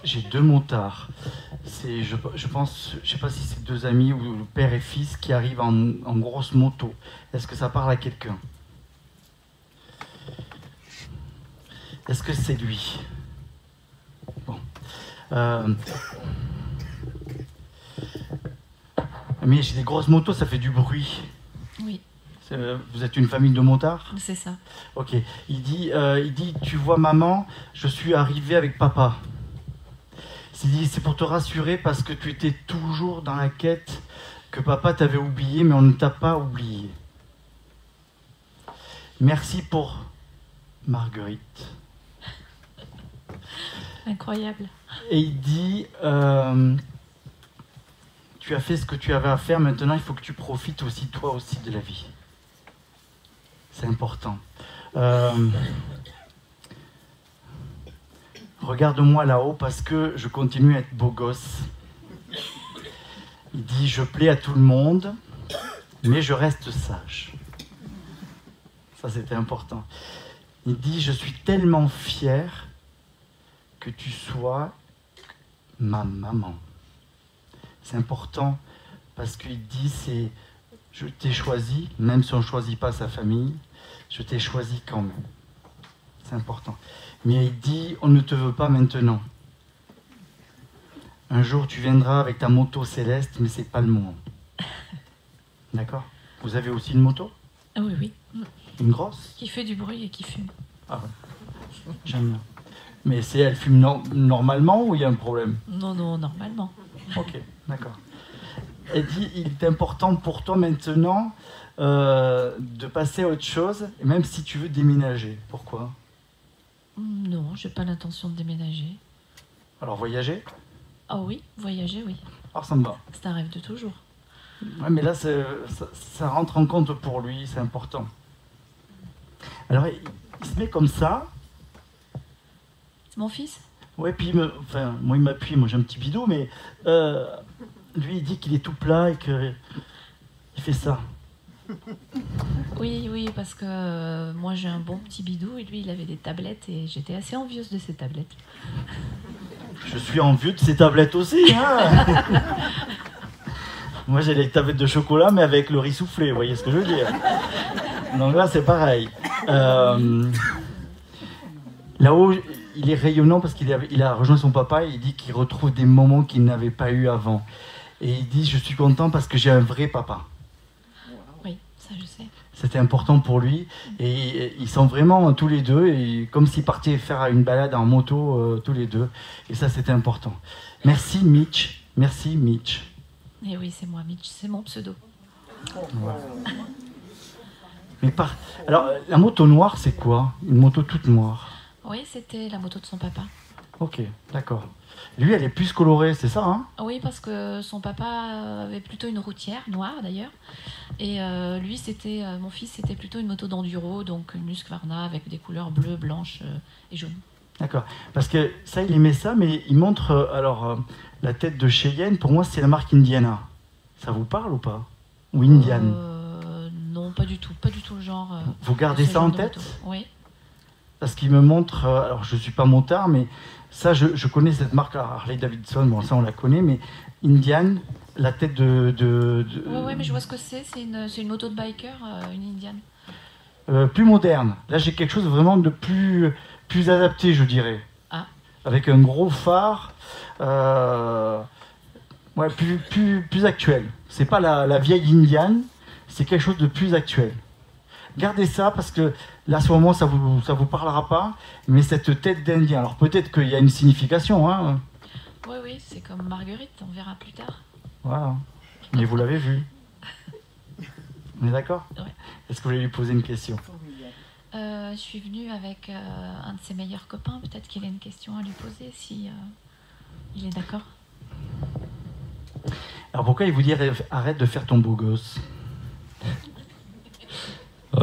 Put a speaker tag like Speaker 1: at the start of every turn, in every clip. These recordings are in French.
Speaker 1: J'ai deux motards. Je pense, je sais pas si c'est deux amis ou le père et fils qui arrivent en grosse moto. Est-ce que ça parle à quelqu'un? Est-ce que c'est lui? Bon. Mais j'ai des grosses motos, ça fait du bruit.
Speaker 2: Oui.
Speaker 1: Vous êtes une famille de motards?
Speaker 2: C'est ça.
Speaker 1: Ok. Il dit, tu vois maman, je suis arrivé avec papa. Il dit, c'est pour te rassurer parce que tu étais toujours dans la quête que papa t'avait oublié, mais on ne t'a pas oublié. Merci pour Marguerite.
Speaker 2: Incroyable.
Speaker 1: Et il dit, tu as fait ce que tu avais à faire, maintenant il faut que tu profites aussi, toi aussi, de la vie. C'est important. Regarde-moi là-haut parce que je continue à être beau gosse. Il dit, je plais à tout le monde, mais je reste sage. Ça, c'était important. Il dit, je suis tellement fier que tu sois ma maman. C'est important parce qu'il dit, je t'ai choisi, même si on ne choisit pas sa famille, je t'ai choisi quand même. C'est important. Mais il dit, on ne te veut pas maintenant. Un jour, tu viendras avec ta moto céleste, mais c'est pas le moment. D'accord? Vous avez aussi une moto?
Speaker 2: Ah oui, oui.
Speaker 1: Une grosse?
Speaker 2: Qui fait du bruit et qui fume.
Speaker 1: Ah ouais. J'aime bien. Mais elle fume normalement ou il y a un problème?
Speaker 2: Non, non, normalement.
Speaker 1: Ok, d'accord. Elle dit, il est important pour toi maintenant de passer à autre chose, même si tu veux déménager. Pourquoi?
Speaker 2: Non, j'ai pas l'intention de déménager.
Speaker 1: Alors voyager?
Speaker 2: Ah oui, voyager, oui.
Speaker 1: Alors ça me va.
Speaker 2: C'est un rêve de toujours.
Speaker 1: Ouais, mais là, ça rentre en compte pour lui, c'est important. Alors il se met comme ça.
Speaker 2: C'est mon fils?
Speaker 1: Ouais, puis moi il m'appuie, moi j'ai un petit bidou, mais lui il dit qu'il est tout plat et qu'il fait ça.
Speaker 2: Oui, oui, parce que moi j'ai un bon petit bidou et lui il avait des tablettes et j'étais assez envieuse de ces tablettes.
Speaker 1: Je suis envieux de ces tablettes aussi, hein. Moi j'ai les tablettes de chocolat mais avec le riz soufflé, vous voyez ce que je veux dire? Donc là c'est pareil. Là-haut, il est rayonnant parce qu'il a rejoint son papa et il dit qu'il retrouve des moments qu'il n'avait pas eu avant. Et il dit, je suis content parce que j'ai un vrai papa.
Speaker 2: Oui, ça je sais.
Speaker 1: C'était important pour lui. Et ils sont vraiment tous les deux, et comme s'ils partaient faire une balade en moto tous les deux. Et ça, c'était important. Merci Mitch. Merci Mitch.
Speaker 2: Et oui, c'est moi, Mitch. C'est mon pseudo.
Speaker 1: Voilà. Mais alors, la moto noire, c'est quoi? Une moto toute noire?
Speaker 2: Oui, c'était la moto de son papa.
Speaker 1: Ok, d'accord. Lui, elle est plus colorée, c'est ça, hein?
Speaker 2: Oui, parce que son papa avait plutôt une routière, noire d'ailleurs. Et lui, mon fils, c'était plutôt une moto d'enduro, donc une Husqvarna avec des couleurs bleues, blanches et jaunes.
Speaker 1: D'accord. Parce que ça, il aimait ça, mais il montre, la tête de Cheyenne, pour moi, c'est la marque Indiana. Ça vous parle ou pas? Ou Indian?
Speaker 2: Non, pas du tout le genre.
Speaker 1: Vous gardez ça en tête?
Speaker 2: Oui.
Speaker 1: Parce qu'il me montre, alors je ne suis pas motard, mais ça, je connais cette marque, Harley Davidson, bon ça on la connaît, mais Indian, la tête de...
Speaker 2: Oui, mais je vois ce que c'est une moto de biker, une Indian.
Speaker 1: Plus moderne. Là j'ai quelque chose vraiment de plus adapté, je dirais.
Speaker 2: Ah.
Speaker 1: Avec un gros phare, ouais, plus actuel. C'est pas la vieille Indian, c'est quelque chose de plus actuel. Gardez ça parce que là, à ce moment, ça vous parlera pas, mais cette tête d'Indien, alors peut-être qu'il y a une signification, hein.
Speaker 2: Oui, oui, c'est comme Marguerite, on verra plus tard.
Speaker 1: Voilà, mais vous l'avez vu. On est d'accord?
Speaker 2: Ouais.
Speaker 1: Est-ce que vous voulez lui poser une question?
Speaker 2: Je suis venue avec un de ses meilleurs copains, peut-être qu'il a une question à lui poser, si il est d'accord.
Speaker 1: Alors pourquoi il vous dit arrête de faire ton beau gosse?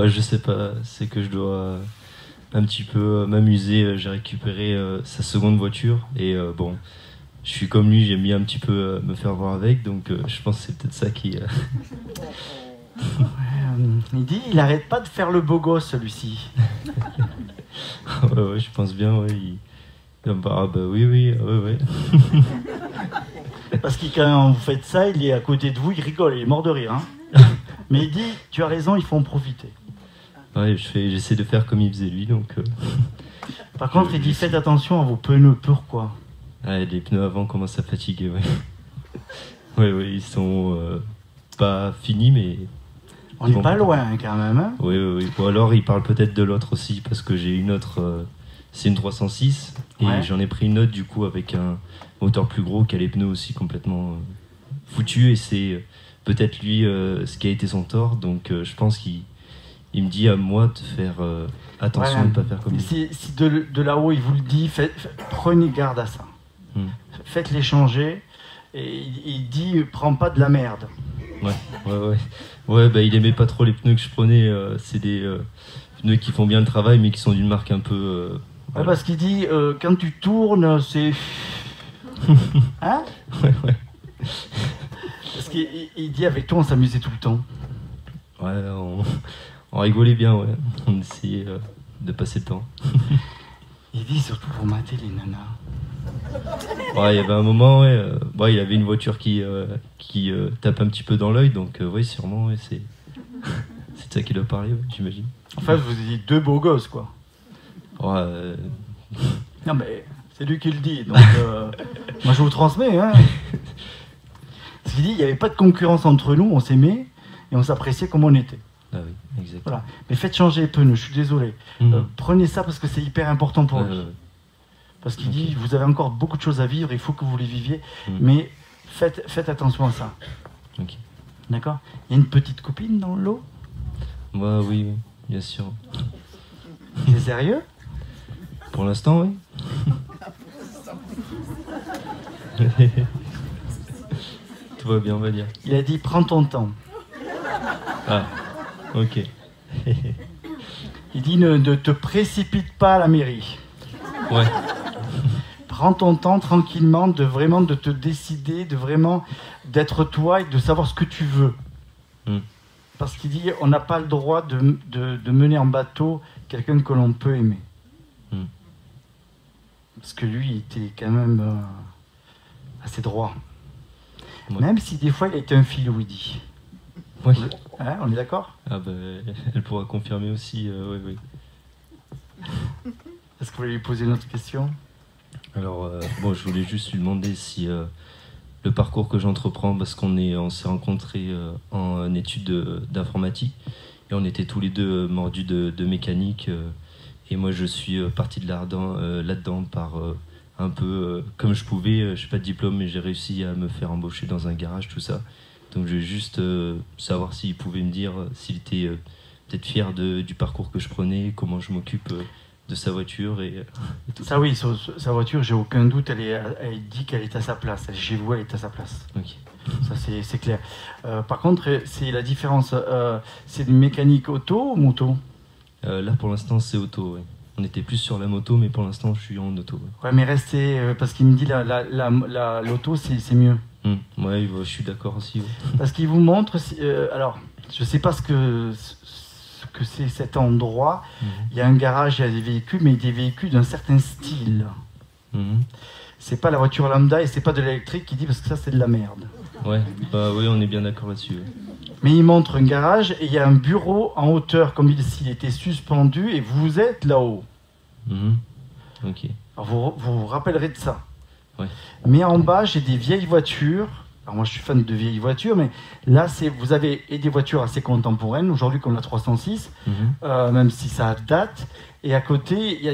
Speaker 3: Je sais pas, c'est que je dois un petit peu m'amuser. J'ai récupéré sa seconde voiture et bon, je suis comme lui, j'aime bien un petit peu me faire voir avec, donc je pense que c'est peut-être ça qui...
Speaker 1: Il dit, il arrête pas de faire le beau gosse, celui-ci.
Speaker 3: ouais, je pense bien, ouais. Ah bah oui, oui, ouais.
Speaker 1: Parce que quand vous faites ça, il est à côté de vous, il rigole, il est mort de rire. Hein. Mais il dit, tu as raison, il faut en profiter.
Speaker 3: Ouais, j'essaie de faire comme il faisait lui, donc...
Speaker 1: Par contre, il dit, faites attention à vos pneus, pourquoi?
Speaker 3: Ouais, les pneus avant commencent à fatiguer, ouais. Ouais, ils sont pas finis, mais...
Speaker 1: On n'est pas loin quand même. Hein.
Speaker 3: Oui. Ou alors il parle peut-être de l'autre aussi, parce que j'ai une autre, c'est une 306, et j'en ai pris une autre du coup avec un moteur plus gros qui a les pneus aussi complètement foutus, et c'est peut-être lui ce qui a été son tort, donc je pense qu'il me dit à moi de faire attention, de ne pas faire comme lui.
Speaker 1: Si de là-haut il vous le dit, prenez garde à ça. Faites-les changer, et il dit, prends pas de la merde. Ouais, bah il aimait pas trop les pneus que je prenais. C'est des pneus qui font bien le travail, mais qui sont d'une marque un peu. Ouais, parce qu'il dit quand tu tournes, c'est. Hein?
Speaker 3: Ouais.
Speaker 1: Parce qu'il dit avec toi, on s'amusait tout le temps.
Speaker 3: Ouais, on rigolait bien, ouais. On essayait de passer le temps.
Speaker 1: Il dit surtout pour mater les nanas.
Speaker 3: Ouais, il y avait un moment, il avait une voiture qui tape un petit peu dans l'œil, donc oui, sûrement, ouais, c'est de ça qu'il doit parler, ouais, j'imagine.
Speaker 1: En fait, vous étiez deux beaux gosses, quoi.
Speaker 3: Ouais.
Speaker 1: Non, mais c'est lui qui le dit, donc moi je vous transmets. Hein. Parce qu'il dit, il n'y avait pas de concurrence entre nous, on s'aimait et on s'appréciait comme on était.
Speaker 3: Ah oui, exactement.
Speaker 1: Voilà. Mais faites changer les pneus, je suis désolé. Prenez ça parce que c'est hyper important pour lui. Parce qu'il dit, vous avez encore beaucoup de choses à vivre, il faut que vous les viviez, mais faites attention à ça.
Speaker 3: Okay.
Speaker 1: D'accord? Il y a une petite copine dans l'eau?
Speaker 3: Bah oui, bien sûr.
Speaker 1: C'est sérieux?
Speaker 3: Pour l'instant, oui. Tout va bien, on va dire.
Speaker 1: Il a dit, prends ton temps.
Speaker 3: Ah, ok.
Speaker 1: Il dit, ne te précipite pas à la mairie.
Speaker 3: Ouais.
Speaker 1: Prends ton temps tranquillement de te décider, d'être toi et de savoir ce que tu veux. Parce qu'il dit, on n'a pas le droit de mener en bateau quelqu'un que l'on peut aimer. Parce que lui, il était quand même assez droit. Ouais. Même si des fois, il a été un filou, il dit.
Speaker 3: Oui.
Speaker 1: Hein, on est d'accord?
Speaker 3: Ah bah, elle pourra confirmer aussi, oui.
Speaker 1: Est-ce que vous voulez lui poser une autre question?
Speaker 3: Alors, je voulais juste lui demander si le parcours que j'entreprends, parce on s'est rencontrés en études d'informatique, et on était tous les deux mordus de mécanique, et moi je suis parti de là-dedans par un peu comme je pouvais. Je n'ai pas de diplôme, mais j'ai réussi à me faire embaucher dans un garage, tout ça. Donc je vais juste savoir s'il pouvait me dire s'il était peut-être fier du parcours que je prenais, comment je m'occupe de sa voiture et tout ça.
Speaker 1: Oui, sa voiture, j'ai aucun doute, elle dit qu'elle est à sa place. Elle est chez vous, elle est à sa place.
Speaker 3: Okay.
Speaker 1: Ça, c'est clair. Par contre, c'est la différence. C'est une mécanique auto ou moto?
Speaker 3: Là, pour l'instant, c'est auto, ouais. On était plus sur la moto, mais pour l'instant, je suis en auto.
Speaker 1: Ouais, mais restez... parce qu'il me dit l'auto, c'est mieux.
Speaker 3: Ouais, je suis d'accord aussi. Ouais.
Speaker 1: Parce qu'il vous montre... alors, je sais pas ce que c'est cet endroit. Il y a un garage, il y a des véhicules, mais des véhicules d'un certain style. C'est pas la voiture lambda et c'est pas de l'électrique qui dit parce que ça c'est de la merde.
Speaker 3: Ouais, bah oui, on est bien d'accord là-dessus. Ouais.
Speaker 1: Mais il montre un garage et il y a un bureau en hauteur comme s'il était suspendu et vous êtes là-haut.
Speaker 3: Ok.
Speaker 1: Alors vous rappellerez de ça.
Speaker 3: Ouais.
Speaker 1: Mais en bas, j'ai des vieilles voitures. Alors moi je suis fan de vieilles voitures, mais là vous avez des voitures assez contemporaines, aujourd'hui comme la 306, même si ça date. Et à côté, il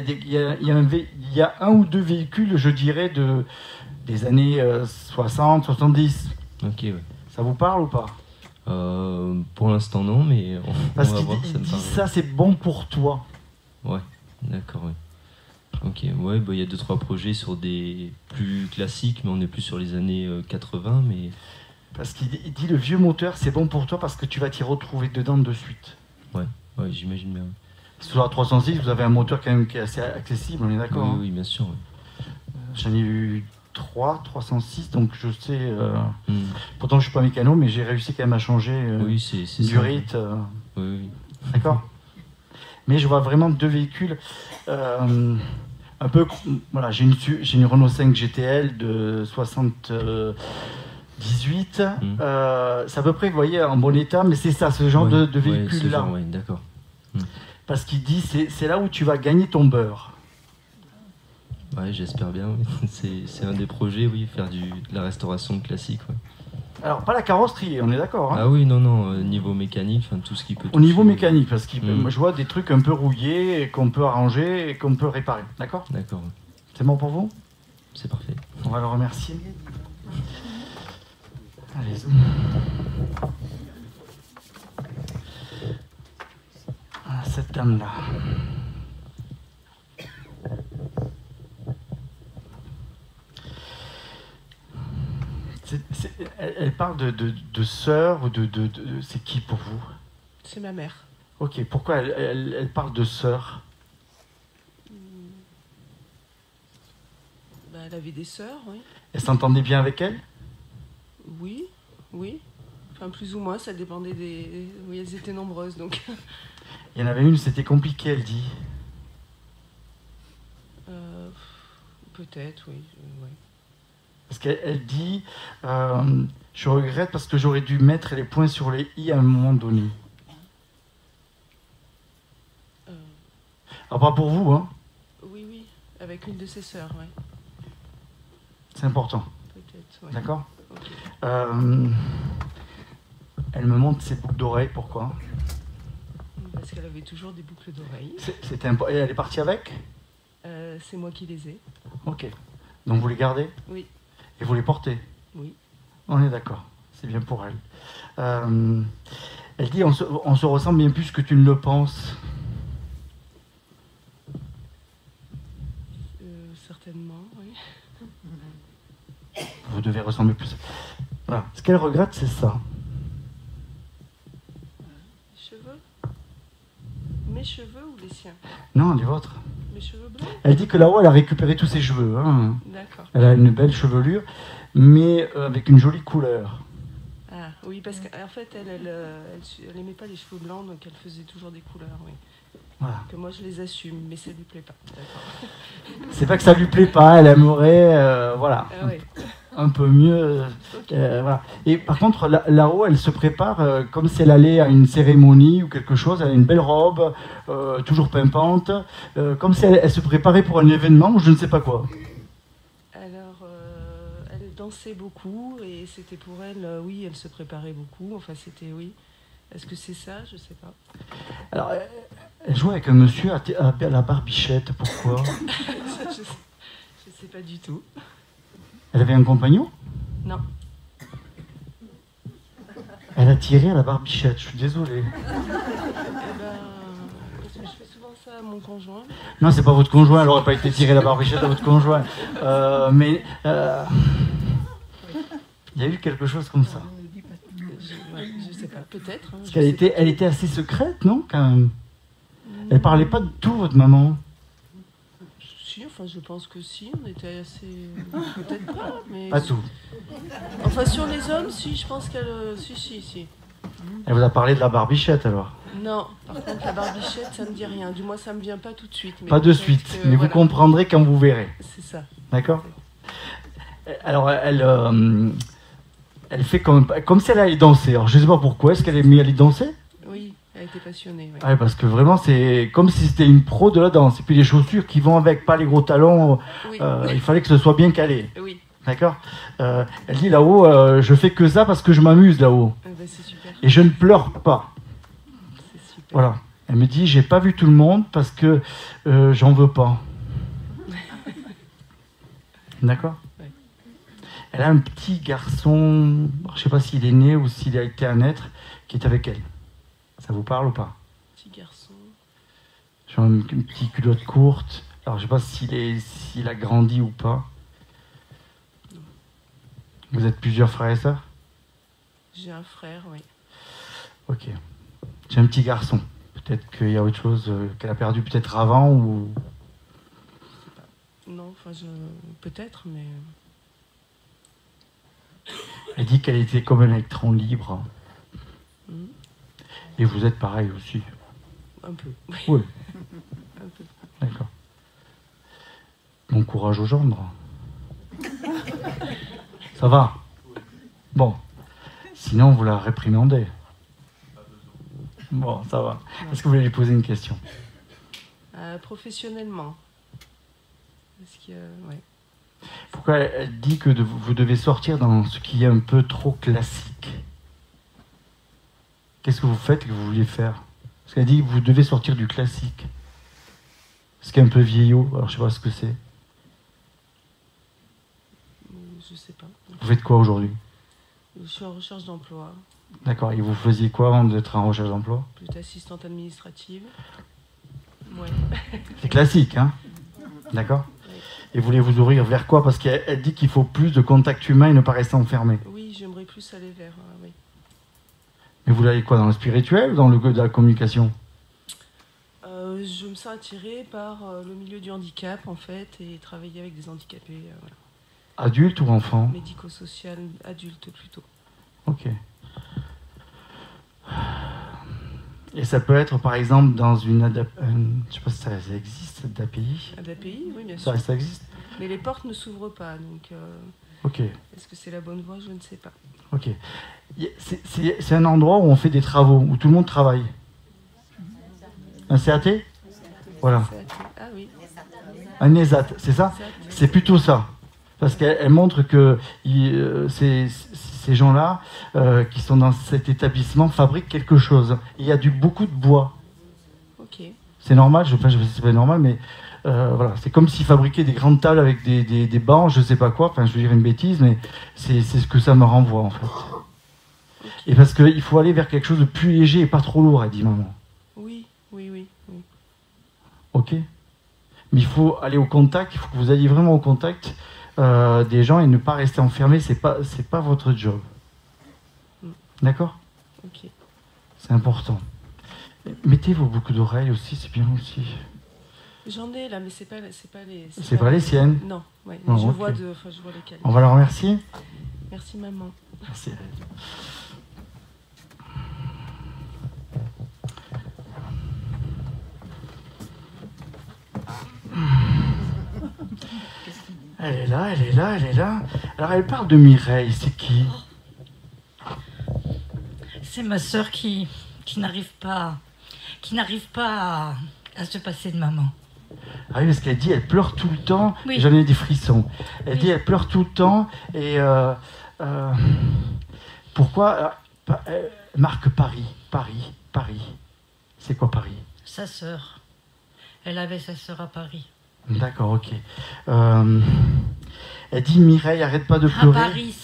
Speaker 1: y a un ou deux véhicules, je dirais, des années 60, 70.
Speaker 3: Ok, ouais.
Speaker 1: Ça vous parle ou pas?
Speaker 3: Pour l'instant non, mais
Speaker 1: parce
Speaker 3: on va
Speaker 1: qu'il
Speaker 3: voir.
Speaker 1: dit ça, c'est bon pour toi.
Speaker 3: Ouais, d'accord, ouais. Ok, ouais, il y a 2-3 projets sur des plus classiques, mais on est plus sur les années 80, mais...
Speaker 1: Parce qu'il dit le vieux moteur, c'est bon pour toi parce que tu vas t'y retrouver dedans de suite.
Speaker 3: Ouais, j'imagine bien.
Speaker 1: Sur la 306, vous avez un moteur quand même qui est assez accessible, on est d'accord?
Speaker 3: Oui, bien sûr. Ouais.
Speaker 1: J'en ai eu 306, donc je sais... Pourtant, je suis pas mécano, mais j'ai réussi quand même à changer du rythme.
Speaker 3: Oui.
Speaker 1: D'accord? Mais je vois vraiment deux véhicules. un peu, voilà, j'ai une Renault 5 GTL de 78. C'est à peu près, vous voyez, en bon état, mais c'est ça, ce genre de véhicule-là.
Speaker 3: Oui, d'accord.
Speaker 1: Parce qu'il dit, c'est là où tu vas gagner ton beurre.
Speaker 3: Ouais, j'espère bien. Oui. C'est un des projets, oui, faire de la restauration classique. Ouais.
Speaker 1: Alors, pas la carrosserie, on est d'accord. Hein.
Speaker 3: Ah oui, non, niveau mécanique, tout ce qui peut...
Speaker 1: Au niveau mécanique, parce que moi, je vois des trucs un peu rouillés, qu'on peut arranger et qu'on peut réparer. D'accord ?
Speaker 3: D'accord.
Speaker 1: C'est bon pour vous ?
Speaker 3: C'est parfait.
Speaker 1: On va le remercier. Allez, zoom. Ah, cette dame-là. Elle parle de sœur ou de c'est qui pour vous?
Speaker 4: C'est ma mère.
Speaker 1: Ok, pourquoi elle parle de sœur?
Speaker 4: Bah, elle avait des sœurs, oui.
Speaker 1: Elle s'entendait bien avec elle?
Speaker 4: Oui. Enfin, plus ou moins, ça dépendait des... Oui, elles étaient nombreuses, donc...
Speaker 1: Il y en avait une, c'était compliqué, elle dit.
Speaker 4: Peut-être, oui.
Speaker 1: Parce qu'elle dit, je regrette parce que j'aurais dû mettre les points sur les i à un moment donné. Alors pas pour vous, hein?
Speaker 4: Oui, avec une de ses sœurs, oui.
Speaker 1: C'est important.
Speaker 4: Peut-être, oui.
Speaker 1: D'accord?
Speaker 4: Okay.
Speaker 1: Elle me montre ses boucles d'oreilles, pourquoi?
Speaker 4: Parce qu'elle avait toujours des boucles d'oreilles.
Speaker 1: Et elle est partie avec?
Speaker 4: C'est moi qui les ai.
Speaker 1: Ok. Donc vous les gardez?
Speaker 4: Oui.
Speaker 1: Et vous les portez?
Speaker 4: Oui.
Speaker 1: On est d'accord. C'est bien pour elle. Elle dit, on se ressemble bien plus que tu ne le penses.
Speaker 4: Certainement, oui.
Speaker 1: Vous devez ressembler plus. Voilà. Ce qu'elle regrette, c'est ça.
Speaker 4: Les cheveux? Mes cheveux ou les siens?
Speaker 1: Non, les vôtres.
Speaker 4: Mes cheveux blancs?
Speaker 1: Elle dit que là-haut, elle a récupéré tous ses cheveux. Hein.
Speaker 4: D'accord.
Speaker 1: Elle a une belle chevelure, mais avec une jolie couleur.
Speaker 4: Ah, oui, parce qu'en fait, elle aimait pas les cheveux blancs, donc elle faisait toujours des couleurs, oui.
Speaker 1: Voilà.
Speaker 4: Que moi, je les assume, mais ça lui plaît pas. D'accord.
Speaker 1: C'est pas que ça lui plaît pas, elle aimerait, voilà,
Speaker 4: Ah, oui.
Speaker 1: un peu mieux.
Speaker 4: Okay.
Speaker 1: Voilà. Et par contre, là-haut, elle se prépare comme si elle allait à une cérémonie ou quelque chose. Elle a une belle robe, toujours pimpante, comme si elle se préparait pour un événement ou je ne sais pas quoi.
Speaker 4: Alors, elle dansait beaucoup et c'était pour elle, oui, elle se préparait beaucoup. Enfin, c'était, oui. Est-ce que c'est ça? Je sais pas.
Speaker 1: Alors, elle jouait avec un monsieur à la barbichette, pourquoi?
Speaker 4: Je sais pas du tout.
Speaker 1: Elle avait un compagnon?
Speaker 4: Non.
Speaker 1: Elle a tiré à la barbichette, je suis désolé.
Speaker 4: Eh ben, parce que je fais souvent ça à mon conjoint.
Speaker 1: Non, c'est pas votre conjoint, elle aurait pas été tirée la barbichette à votre conjoint. Mais il y a eu quelque chose comme ça.
Speaker 4: Je sais pas, peut-être. Hein,
Speaker 1: Parce qu'elle était assez secrète, non, quand même? Elle parlait pas de tout, votre maman?
Speaker 4: Si, enfin, je pense que si, on était assez... Peut-être pas, mais...
Speaker 1: Pas tout.
Speaker 4: Enfin, sur les hommes, si, je pense qu'elle... Si.
Speaker 1: Elle vous a parlé de la barbichette, alors?
Speaker 4: Non, par contre, la barbichette, ça me dit rien. Du moins, ça me vient pas tout de suite. Mais
Speaker 1: pas de suite, mais
Speaker 4: voilà.
Speaker 1: Vous comprendrez quand vous verrez.
Speaker 4: C'est ça.
Speaker 1: D'accord? Alors, elle fait comme si elle allait danser. Alors, je sais pas pourquoi. Est-ce qu'elle est mise à aller danser?
Speaker 4: Oui, elle était passionnée. Oui.
Speaker 1: Ouais, parce que vraiment, c'est comme si c'était une pro de la danse. Et puis les chaussures qui vont avec, pas les gros talons.
Speaker 4: Oui.
Speaker 1: Il fallait que ce soit bien calé.
Speaker 4: Oui.
Speaker 1: D'accord? Elle dit là-haut, je fais que ça parce que je m'amuse là-haut.
Speaker 4: Ben, c'est super.
Speaker 1: Et je ne pleure pas.
Speaker 4: C'est super.
Speaker 1: Voilà. Elle me dit, j'ai pas vu tout le monde parce que j'en veux pas. D'accord?
Speaker 4: Ouais.
Speaker 1: Elle a un petit garçon, je sais pas s'il est né ou s'il a été à naître, qui est avec elle. Ça vous parle ou pas?
Speaker 4: Petit garçon.
Speaker 1: Genre une petite culotte courte. Alors je sais pas s'il a grandi ou pas.
Speaker 4: Non.
Speaker 1: Vous êtes plusieurs frères et sœurs?
Speaker 4: J'ai un frère, oui.
Speaker 1: Ok. J'ai un petit garçon. Peut-être qu'il y a autre chose qu'elle a perdu peut-être avant ou...
Speaker 4: Non, enfin, peut-être, mais...
Speaker 1: Elle dit qu'elle était comme un électron libre.
Speaker 4: Mm.
Speaker 1: Et vous êtes pareil aussi.
Speaker 4: Un peu.
Speaker 1: Oui.
Speaker 4: Un peu.
Speaker 1: D'accord. Bon courage au gendre. Ça va? Bon. Sinon, vous la réprimandez. Bon, ça va. Est-ce que vous voulez lui poser une question?
Speaker 4: Professionnellement. Parce que, ouais.
Speaker 1: Pourquoi elle dit que vous devez sortir dans ce qui est un peu trop classique? Qu'est-ce que vous faites et que vous voulez faire? Parce qu'elle dit que vous devez sortir du classique. Ce qui est un peu vieillot, alors je sais pas ce que c'est.
Speaker 4: Je sais pas.
Speaker 1: Vous faites quoi aujourd'hui?
Speaker 4: Je suis en recherche d'emploi.
Speaker 1: D'accord, et vous faisiez quoi avant d'être en recherche d'emploi?
Speaker 4: Plutôt assistante administrative. Ouais.
Speaker 1: C'est classique, hein? D'accord?
Speaker 4: Ouais.
Speaker 1: Et vous voulez vous ouvrir vers quoi? Parce qu'elle dit qu'il faut plus de contact humain et ne pas rester enfermé.
Speaker 4: Oui, j'aimerais plus aller vers... oui.
Speaker 1: Mais vous allez quoi? Dans le spirituel ou dans de la communication?
Speaker 4: Je me sens attirée par le milieu du handicap, en fait, et travailler avec des handicapés, voilà.
Speaker 1: Adulte ou enfant?
Speaker 4: Médico-social, adulte plutôt.
Speaker 1: Ok. Et ça peut être par exemple dans une je sais pas si ça existe, d'API.
Speaker 4: ADAPI, oui, bien sûr.
Speaker 1: Ça existe?
Speaker 4: Mais les portes ne s'ouvrent pas, donc
Speaker 1: Ok.
Speaker 4: est-ce que c'est la bonne voie? Je ne sais pas.
Speaker 1: Ok. C'est un endroit où on fait des travaux, où tout le monde travaille. Un CAT? Voilà.
Speaker 4: Ah oui.
Speaker 1: Un ESAT, c'est ça? C'est plutôt ça. Parce qu'elle montre que ces gens-là qui sont dans cet établissement fabriquent quelque chose. Il y a beaucoup de bois.
Speaker 4: Ok.
Speaker 1: C'est normal, je sais pas si c'est pas normal, mais voilà, c'est comme s'ils fabriquaient des grandes tables avec des bancs, je sais pas quoi, enfin je veux dire une bêtise, mais c'est ce que ça me renvoie en fait.
Speaker 4: Okay.
Speaker 1: Et parce qu'il faut aller vers quelque chose de plus léger et pas trop lourd, elle dit maman.
Speaker 4: Oui.
Speaker 1: Ok? Mais il faut aller au contact, il faut que vous alliez vraiment au contact des gens et ne pas rester enfermé, c'est pas votre job. D'accord?
Speaker 4: Ok.
Speaker 1: C'est important. Mettez vos boucles d'oreilles aussi, c'est bien aussi.
Speaker 4: J'en ai là, mais c'est pas les.
Speaker 1: C'est pas les siennes?
Speaker 4: Non, ouais,
Speaker 1: Non,
Speaker 4: je
Speaker 1: ok.
Speaker 4: vois lesquelles.
Speaker 1: On va la remercier?
Speaker 4: Merci maman.
Speaker 1: Merci. Elle est là, elle est là, elle est là. Alors elle parle de Mireille, c'est qui?
Speaker 5: C'est ma sœur qui n'arrive pas à se passer de maman.
Speaker 1: Ah oui, parce qu'elle dit, elle pleure tout le temps.
Speaker 5: Oui.
Speaker 1: J'en ai des frissons. Elle
Speaker 5: Oui.
Speaker 1: dit, elle pleure tout le temps. Et pourquoi marque Paris. C'est quoi Paris?
Speaker 5: Sa sœur. Elle avait sa sœur à Paris.
Speaker 1: D'accord, ok. Elle dit, Mireille, arrête pas de
Speaker 5: À
Speaker 1: pleurer.
Speaker 5: Paris.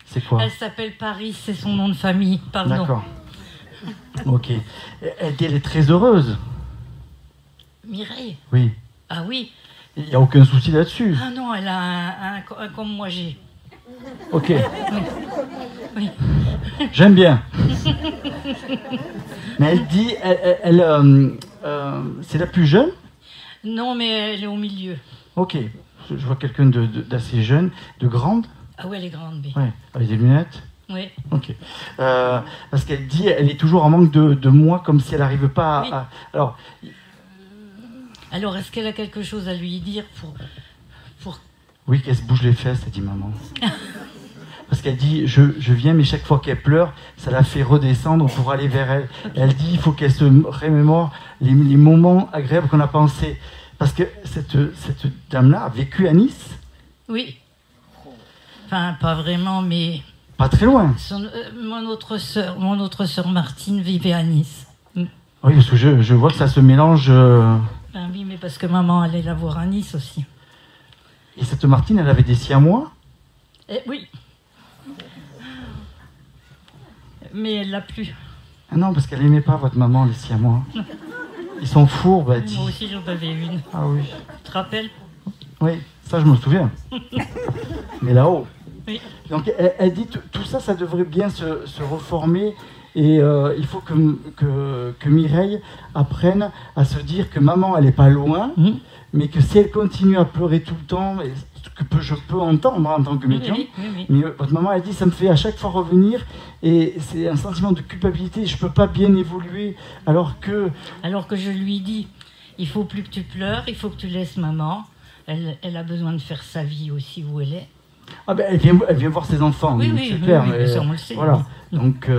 Speaker 1: C'est quoi?
Speaker 5: Elle s'appelle Paris, c'est son nom de famille. Pardon.
Speaker 1: D'accord. Ok. Elle dit, elle est très heureuse.
Speaker 5: Mireille.
Speaker 1: Oui.
Speaker 5: Ah oui.
Speaker 1: Il n'y a aucun souci là-dessus.
Speaker 5: Ah non, elle a un comme moi j'ai.
Speaker 1: Ok.
Speaker 5: Oui.
Speaker 1: J'aime bien. Mais elle dit, c'est la plus jeune?
Speaker 5: Non, mais elle est au milieu.
Speaker 1: Ok. Je vois quelqu'un d'assez jeune, de grande.
Speaker 5: Ah oui, elle est grande, mais.
Speaker 1: Ouais. Avec des lunettes.
Speaker 5: Oui.
Speaker 1: Ok. Parce qu'elle dit, elle est toujours en manque de moi, comme si elle n'arrive pas
Speaker 5: Oui.
Speaker 1: à... Alors,
Speaker 5: Alors, est-ce qu'elle a quelque chose à lui dire pour...
Speaker 1: oui, qu'elle se bouge les fesses, elle dit maman. Parce qu'elle dit, je viens, mais chaque fois qu'elle pleure, ça la fait redescendre pour aller vers elle. Elle dit, il faut qu'elle se remémore les moments agréables qu'on a pensés. Parce que cette dame-là a vécu à Nice.
Speaker 5: Oui. Enfin, pas vraiment, mais...
Speaker 1: Pas très loin.
Speaker 5: Mon autre sœur Martine vivait à Nice.
Speaker 1: Oui, parce que je vois que ça se mélange.
Speaker 5: Ben oui, mais parce que maman allait la voir à Nice aussi.
Speaker 1: Et cette Martine, elle avait des siamois?
Speaker 5: Oui. Mais elle l'a plus.
Speaker 1: Ah non, parce qu'elle n'aimait pas votre maman, les siamois. Ils sont fourbes, elle dit.
Speaker 5: Moi aussi, j'en avais une.
Speaker 1: Ah oui.
Speaker 5: Tu te rappelles?
Speaker 1: Oui, ça je me souviens. Mais là-haut.
Speaker 5: Oui.
Speaker 1: Donc elle dit tout ça, ça devrait bien se reformer. Et il faut que Mireille apprenne à se dire que maman, elle n'est pas loin, mais que si elle continue à pleurer tout le temps, et ce que je peux entendre en tant que médium,
Speaker 5: Oui.
Speaker 1: mais votre maman, elle dit, ça me fait à chaque fois revenir, et c'est un sentiment de culpabilité, je ne peux pas bien évoluer, alors que
Speaker 5: je lui dis, il faut plus que tu pleures, il faut que tu laisses maman, Elle a besoin de faire sa vie aussi où elle est.
Speaker 1: Ah ben, elle vient voir ses enfants,
Speaker 5: Oui,
Speaker 1: donc
Speaker 5: oui,
Speaker 1: c'est
Speaker 5: oui,
Speaker 1: clair.
Speaker 5: oui,
Speaker 1: mais,
Speaker 5: ça, on le sait.
Speaker 1: voilà. Donc,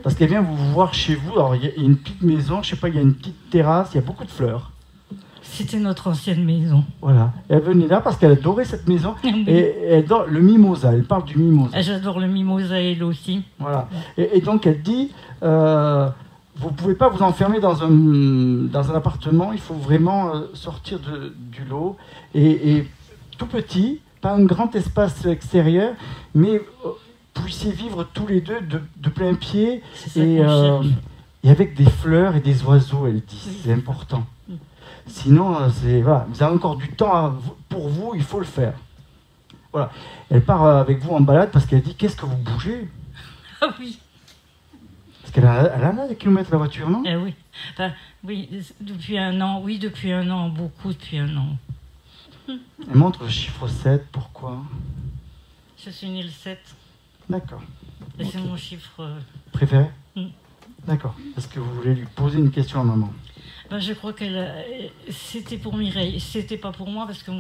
Speaker 1: parce qu'elle vient vous voir chez vous. Alors, il y a une petite maison, je sais pas, il y a une petite terrasse, il y a beaucoup de fleurs.
Speaker 5: C'était notre ancienne maison.
Speaker 1: Voilà. Et elle venait là parce qu'elle adorait cette maison.
Speaker 5: Oui.
Speaker 1: Et elle adore le mimosa. Elle parle du mimosa.
Speaker 5: Ah, j'adore le mimosa, elle aussi.
Speaker 1: Voilà. Et donc, elle dit vous pouvez pas vous enfermer dans un appartement. Il faut vraiment sortir du lot. Et tout petit, pas un grand espace extérieur, mais puissiez vivre tous les deux de plein pied.
Speaker 5: C'est ça qu'on cherche.
Speaker 1: Et avec des fleurs et des oiseaux, elle dit.
Speaker 5: Oui.
Speaker 1: C'est important. Sinon, voilà, vous avez encore du temps pour vous, il faut le faire. Voilà. Elle part avec vous en balade parce qu'elle dit qu'est-ce que vous bougez?
Speaker 5: Ah oui.
Speaker 1: Parce qu'elle a là des kilomètres la voiture, non?
Speaker 5: Eh oui. Enfin, oui, depuis un an, beaucoup depuis un an.
Speaker 1: Elle montre le chiffre 7, pourquoi?
Speaker 5: Je suis née le 7.
Speaker 1: D'accord.
Speaker 5: Et c'est mon chiffre.
Speaker 1: Préféré?
Speaker 5: Mm.
Speaker 1: D'accord. Est-ce que vous voulez lui poser une question à maman?
Speaker 5: Ben, je crois c'était pour Mireille. C'était pas pour moi parce que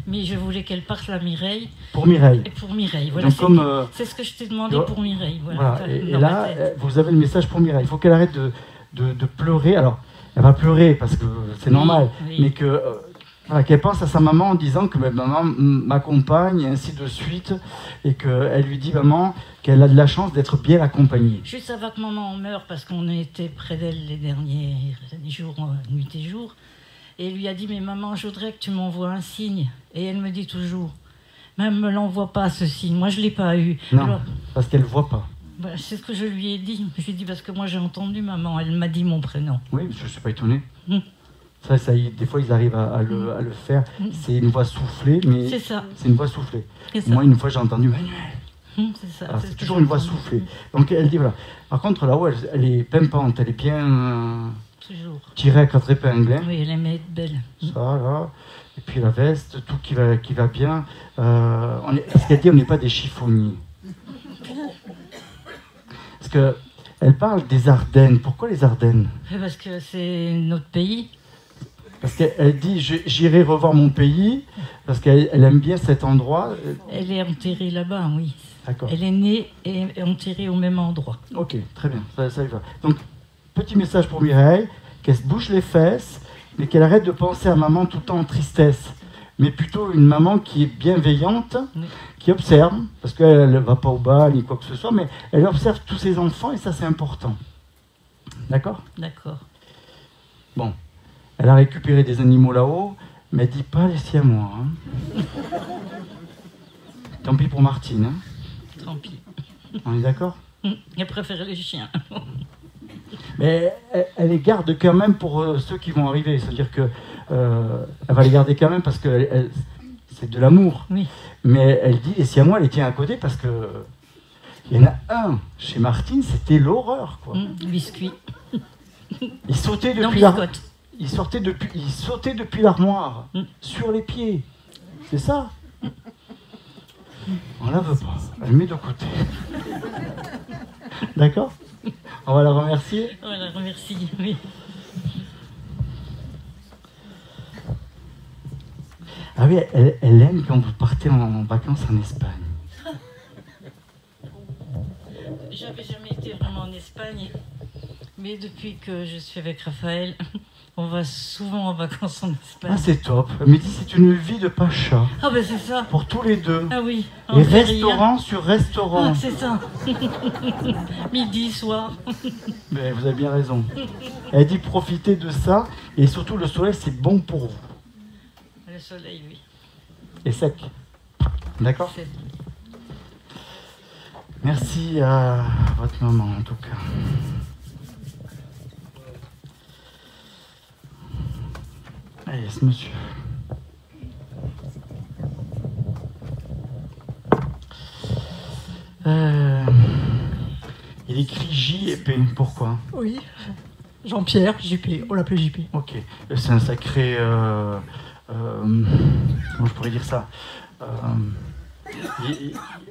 Speaker 5: mais je voulais qu'elle parte la Mireille.
Speaker 1: Pour Mireille.
Speaker 5: Et pour Mireille. Voilà.
Speaker 1: Donc,
Speaker 5: c'est ce que je t'ai demandé pour Mireille.
Speaker 1: Voilà.
Speaker 5: Enfin,
Speaker 1: Et
Speaker 5: dans
Speaker 1: là,
Speaker 5: ma tête.
Speaker 1: vous avez le message pour Mireille. Il faut qu'elle arrête de pleurer. Alors, elle va pleurer parce que c'est normal,
Speaker 5: oui.
Speaker 1: mais que voilà, qu'elle pense à sa maman en disant que maman m'accompagne et ainsi de suite, et qu'elle lui dit maman qu'elle a de la chance d'être bien accompagnée.
Speaker 5: Juste avant que maman meure, parce qu'on était près d'elle les derniers jours, nuit et jour, et elle lui a dit mais maman, je voudrais que tu m'envoies un signe. Et elle me dit toujours, même me l'envoie pas ce signe, moi je l'ai pas eu.
Speaker 1: Non,
Speaker 5: Alors,
Speaker 1: parce qu'elle ne voit pas.
Speaker 5: bah, c'est ce que je lui ai dit. Je lui ai dit parce que moi j'ai entendu maman, elle m'a dit mon prénom.
Speaker 1: Oui, je ne suis pas étonné.
Speaker 5: Mm.
Speaker 1: Des fois, ils arrivent à le faire. C'est une voix soufflée, mais
Speaker 5: C'est ça.
Speaker 1: c'est une voix soufflée.
Speaker 5: C'est ça.
Speaker 1: Moi, une fois, j'ai entendu Manuel.
Speaker 5: C'est ça.
Speaker 1: Alors,
Speaker 5: ce
Speaker 1: c'est
Speaker 5: que
Speaker 1: toujours
Speaker 5: j'ai
Speaker 1: une voix
Speaker 5: entendu.
Speaker 1: soufflée. Donc, elle dit voilà. Par contre, là-haut, elle est pimpante, elle est bien
Speaker 5: Toujours.
Speaker 1: tirée à quatre épingles. Hein.
Speaker 5: Oui, elle aimait être belle.
Speaker 1: Ça, là. Et puis la veste, tout qui va bien. Ce qu'elle dit, on n'est pas des chiffonniers. Parce qu'elle parle des Ardennes. Pourquoi les Ardennes?
Speaker 5: Parce que c'est notre pays.
Speaker 1: Parce qu'elle dit j'irai revoir mon pays, parce qu'elle aime bien cet endroit.
Speaker 5: Elle est enterrée là-bas, oui.
Speaker 1: D'accord.
Speaker 5: Elle est née et enterrée au même endroit.
Speaker 1: Ok, très bien, ça y va. Donc, petit message pour Mireille, qu'elle se bouge les fesses, mais qu'elle arrête de penser à maman tout le temps en tristesse. Mais plutôt une maman qui est bienveillante,
Speaker 5: Oui.
Speaker 1: qui observe, parce qu'elle ne va pas au bal ni quoi que ce soit, mais elle observe tous ses enfants et ça c'est important. D'accord?
Speaker 5: D'accord.
Speaker 1: Bon. Elle a récupéré des animaux là-haut, mais elle dit pas les siamois. Hein. Tant pis pour Martine. Hein.
Speaker 5: Tant pis.
Speaker 1: On est d'accord?
Speaker 5: Elle préfère les chiens.
Speaker 1: Mais elle les garde quand même pour ceux qui vont arriver. C'est-à-dire que elle va les garder quand même parce que c'est de l'amour.
Speaker 5: Oui.
Speaker 1: Mais elle dit les siamois, elle les tient à côté parce que il y en a un chez Martine, c'était l'horreur, quoi.
Speaker 5: Biscuit.
Speaker 1: Il sautait
Speaker 5: Non,
Speaker 1: depuis
Speaker 5: biscotte.
Speaker 1: Il sautait depuis l'armoire, sur les pieds. C'est ça. On la veut pas. Elle met de côté. D'accord? On va la remercier.
Speaker 5: Voilà, remercie. Oui.
Speaker 1: Ah oui, elle aime quand vous partez en vacances en Espagne.
Speaker 5: J'avais jamais été vraiment en Espagne, mais depuis que je suis avec Raphaël, on va souvent en vacances en Espagne.
Speaker 1: Ah, c'est top. Elle me dit c'est une vie de pacha.
Speaker 5: Ah ben c'est ça.
Speaker 1: Pour tous les deux.
Speaker 5: Ah oui.
Speaker 1: Et
Speaker 5: on fait
Speaker 1: restaurant sur
Speaker 5: rien.
Speaker 1: restaurant.
Speaker 5: Ah, c'est ça. Midi, soir.
Speaker 1: Mais vous avez bien raison. Elle dit profitez de ça. Et surtout, le soleil, c'est bon pour vous.
Speaker 5: Le soleil, oui.
Speaker 1: Et sec. D'accord?
Speaker 5: C'est-
Speaker 1: Merci à votre maman, en tout cas. Allez, ce monsieur. Il écrit JP, pourquoi?
Speaker 6: Oui, Jean-Pierre, JP, on l'appelait JP.
Speaker 1: Ok, c'est un sacré... comment je pourrais dire ça?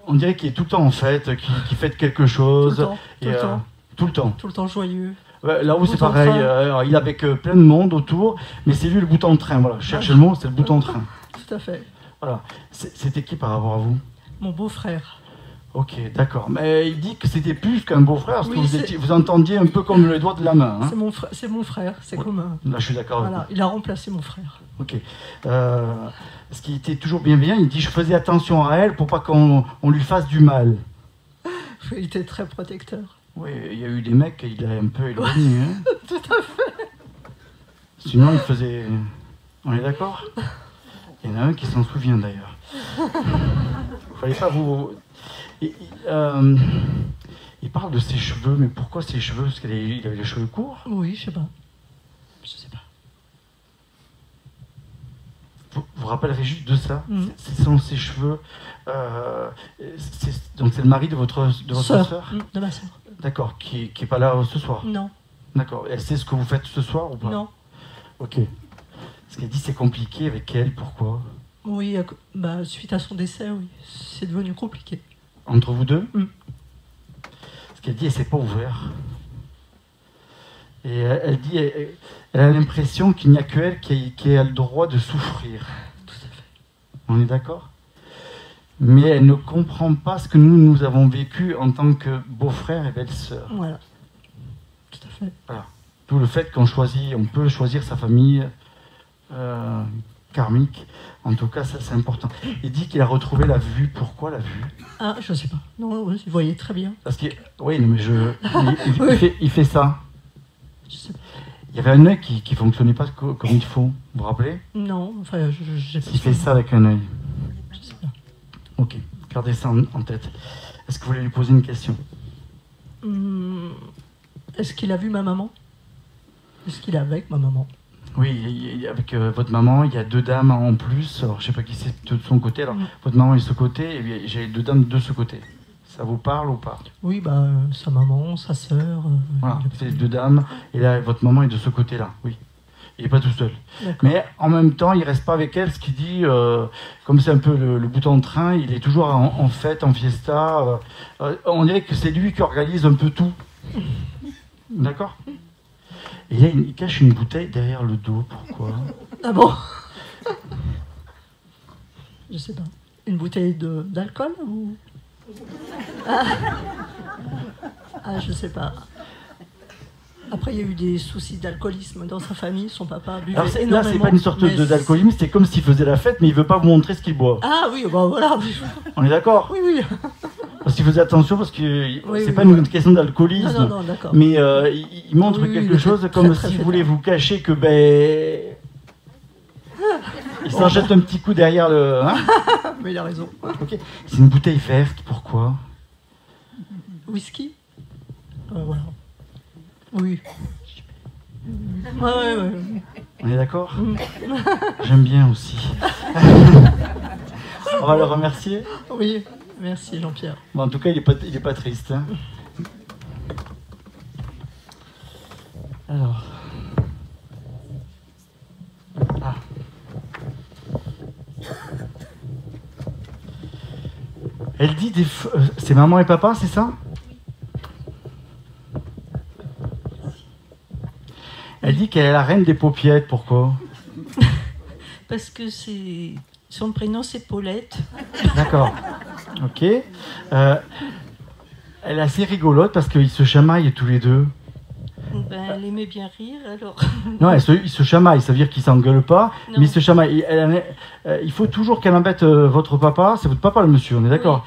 Speaker 1: On dirait qu'il est tout le temps en fête, qu'il fête quelque chose.
Speaker 6: Tout le temps,
Speaker 1: Et, tout le temps.
Speaker 6: tout le temps joyeux.
Speaker 1: Ouais, là-haut, c'est
Speaker 6: Bouton
Speaker 1: pareil.
Speaker 6: train.
Speaker 1: Il est avec plein de monde autour, mais c'est lui le bouton de train. Voilà, je cherchais le mot, c'est le bouton de train.
Speaker 6: Tout à fait.
Speaker 1: Voilà. C'était qui par rapport à vous?
Speaker 6: Mon beau-frère.
Speaker 1: Ok, d'accord. Mais il dit que c'était plus qu'un beau-frère, parce
Speaker 6: Oui,
Speaker 1: que vous,
Speaker 6: c'est-
Speaker 1: vous entendiez un peu comme le doigt de la main. Hein.
Speaker 6: C'est mon frère, c'est
Speaker 1: Ouais.
Speaker 6: commun.
Speaker 1: Là, je suis d'accord avec
Speaker 6: Voilà, il a remplacé mon frère.
Speaker 1: vous. Ok. Parce qu'il était toujours bienveillant, il dit je faisais attention à elle pour pas qu'on lui fasse du mal.
Speaker 6: Il était très protecteur.
Speaker 1: Oui, il y a eu des mecs qui l'a un peu éloigné. Hein.
Speaker 6: Tout à fait.
Speaker 1: Sinon, il faisait. On est d'accord? Il y en a un qui s'en souvient d'ailleurs. Fallait pas vous. Il parle de ses cheveux, mais pourquoi ses cheveux? Parce qu'il avait les cheveux courts?
Speaker 6: Oui, je sais pas. Je sais pas.
Speaker 1: Vous vous rappellerez juste de ça?
Speaker 6: Mhm.
Speaker 1: Ce sont ses cheveux. Donc c'est le mari de votre sœur?
Speaker 6: De ma sœur.
Speaker 1: D'accord, qui est pas là ce soir?
Speaker 6: Non,
Speaker 1: D'accord. Elle sait ce que vous faites ce soir ou pas?
Speaker 6: non.
Speaker 1: Ok. Parce qu'elle dit c'est compliqué avec elle, pourquoi?
Speaker 6: Oui, suite à son décès, oui. C'est devenu compliqué.
Speaker 1: Entre vous deux?
Speaker 6: Mm.
Speaker 1: Parce qu'elle dit elle s'est pas ouverte. Et elle dit elle a l'impression qu'il n'y a que elle qui a le droit de souffrir.
Speaker 6: Tout à fait.
Speaker 1: On est d'accord? Mais elle ne comprend pas ce que nous avons vécu en tant que beau-frère et belle-sœur.
Speaker 6: Voilà. Tout à fait.
Speaker 1: Tout le fait on peut choisir sa famille karmique. En tout cas, ça c'est important. Il dit qu'il a retrouvé la vue. Pourquoi la vue?
Speaker 6: Ah, je sais pas. Non, oui, vous voyez très bien.
Speaker 1: Parce que oui, non, mais
Speaker 6: Oui.
Speaker 1: il fait ça.
Speaker 6: Je sais pas.
Speaker 1: Il y avait un œil qui fonctionnait pas comme il faut. Vous vous rappelez?
Speaker 6: Non, enfin, j'ai pas
Speaker 1: Il fait ça avec un œil.
Speaker 6: Je sais pas.
Speaker 1: Ok, gardez ça en tête. Est-ce que vous voulez lui poser une question?
Speaker 6: Est-ce qu'il a vu ma maman? Est-ce qu'il est avec ma maman?
Speaker 1: Oui, avec votre maman, il y a deux dames en plus. Alors, je sais pas qui c'est de son côté. Alors, votre maman est de ce côté, et puis j'ai deux dames de ce côté. Ça vous parle ou pas?
Speaker 6: Oui, sa maman, sa sœur.
Speaker 1: Voilà, c'est deux dames. Et là, votre maman est de ce côté-là, oui. Il n'est pas tout seul.
Speaker 6: D'accord.
Speaker 1: Mais en même temps, il reste pas avec elle, ce qui dit, comme c'est un peu le bouton de train, il est toujours en fête, en fiesta. On dirait que c'est lui qui organise un peu tout. D'accord? Et là, il cache une bouteille derrière le dos. Pourquoi?
Speaker 6: Ah bon? Je sais pas. Une bouteille d'alcool ou... je sais pas. Après, il y a eu des soucis d'alcoolisme dans sa famille. Son papa buvait
Speaker 1: Alors, là,
Speaker 6: énormément.
Speaker 1: c'est pas une sorte
Speaker 6: mais
Speaker 1: d'alcoolisme, c'est comme s'il faisait la fête, mais il veut pas vous montrer ce qu'il boit.
Speaker 6: Ah oui, voilà.
Speaker 1: On est d'accord?
Speaker 6: Oui, oui.
Speaker 1: Parce qu'il faisait attention, parce que c'est
Speaker 6: oui,
Speaker 1: pas
Speaker 6: voilà.
Speaker 1: une question d'alcoolisme.
Speaker 6: Non, d'accord.
Speaker 1: Mais il montre
Speaker 6: Oui,
Speaker 1: quelque
Speaker 6: il
Speaker 1: chose
Speaker 6: était
Speaker 1: comme
Speaker 6: très
Speaker 1: s'il
Speaker 6: fêtard.
Speaker 1: voulait vous cacher que il s'en jette un petit coup derrière le. Hein?
Speaker 6: Mais il a raison.
Speaker 1: Ok. C'est une bouteille verte, pourquoi?
Speaker 6: Whisky? Voilà. Oui. Ouais.
Speaker 1: On est d'accord? J'aime bien aussi. On va le remercier.
Speaker 6: Oui, merci Jean-Pierre.
Speaker 1: Bon, en tout cas, il est pas triste. Hein? Alors. Ah. Elle dit c'est maman et papa, c'est ça? Elle dit qu'elle est la reine des paupiettes, pourquoi?
Speaker 5: Parce que son prénom c'est Paulette.
Speaker 1: D'accord. Ok. Elle est assez rigolote parce qu'ils se chamaillent tous les deux.
Speaker 5: Elle aimait bien rire alors.
Speaker 1: Non, ils se chamaillent, ça veut dire qu'ils s'engueulent pas,
Speaker 5: Non.
Speaker 1: mais ils se chamaillent. Il faut toujours qu'elle embête votre papa, c'est votre papa le monsieur, on est d'accord?